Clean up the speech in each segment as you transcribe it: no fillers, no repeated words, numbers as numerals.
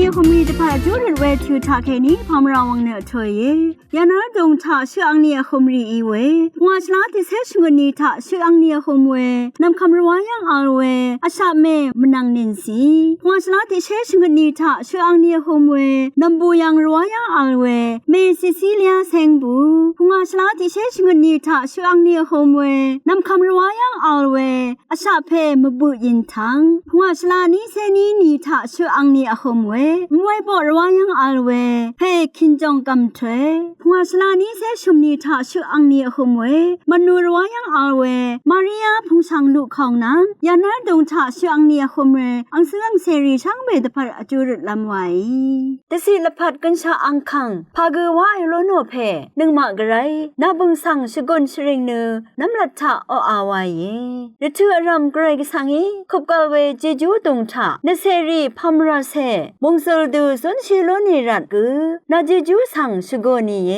ยคมีดพาจูดเวทิวทาเคนีพามราวังเนเธอเยยานาดงทาชื่ออังเนียคมรีอีเวหัวฉลาติเซชงนีทาชื่ออังเนียคมเวนำคำรวายังอาเวอาชาเมมนังนินสีหัวฉลาติเซชงนีทาชื่ออังเนียคมเวนำบูยังรวายังอาเวเมซิซิเลียเซงบูหัวฉลาติเซชงนีทาชื่ออังเนียคมเวนำคำรวายังอาเวอาชาเพมบุยินทังหัวฉลานี้เซนีนีทาชื่ออังเนียคมเวมวยบอรวายังอาเวเพคินจงกำเทหัวฉลานี้เซชุมนีทาชื่ออังเนียคมเวมนูรวายังอาเวมาริยาพุงชังลูกของนางยานาดงทาชื่ออังเนียคมเวอังเสืองเซรีช่างเบตพัดอจุรลำไว้แต่สิละพัดกันชาอังคังพาเกว่าไอโลโนเพนึงมากไรนาบึงสังชกนชริงเนน้ำลัดทาออาวายเยหรือชื่อรำไกรกสังอีขบกาเวเจจูตงทานเซรีพัมราเซมงสลดูสนชิโลนิรัดกือนาเจจูสังชกนีเย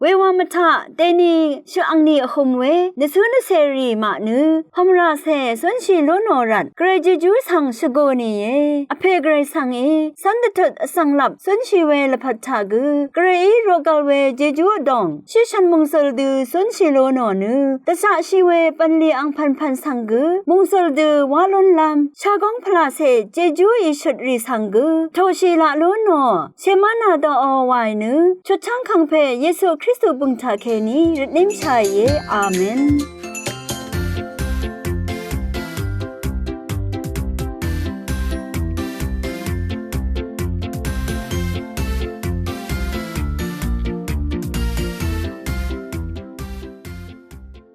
เววามทาเตนีชื่ออังนีอคมเวนสุนเซรีมานือพัมราเซสนชิโลนอรัดไกรเจจูสังชกนีเยอเพไกรสังเอสันตถสังลับสนชิเวลพัทธากือไกรโรกาเวเจจูดองชิชันมงสลดูสนชิโลนอนือตชะชิเวปันลีอังพันสังกือมงสลดูวาลอนลำชากองพลาเซเจจูอิชุดรีสังกือโทชิละโลนอเชมานาดอวายนือชุดช่างคังเพเยซูคริสต์บุงทาเคนีริดนิมชายเยอาเมน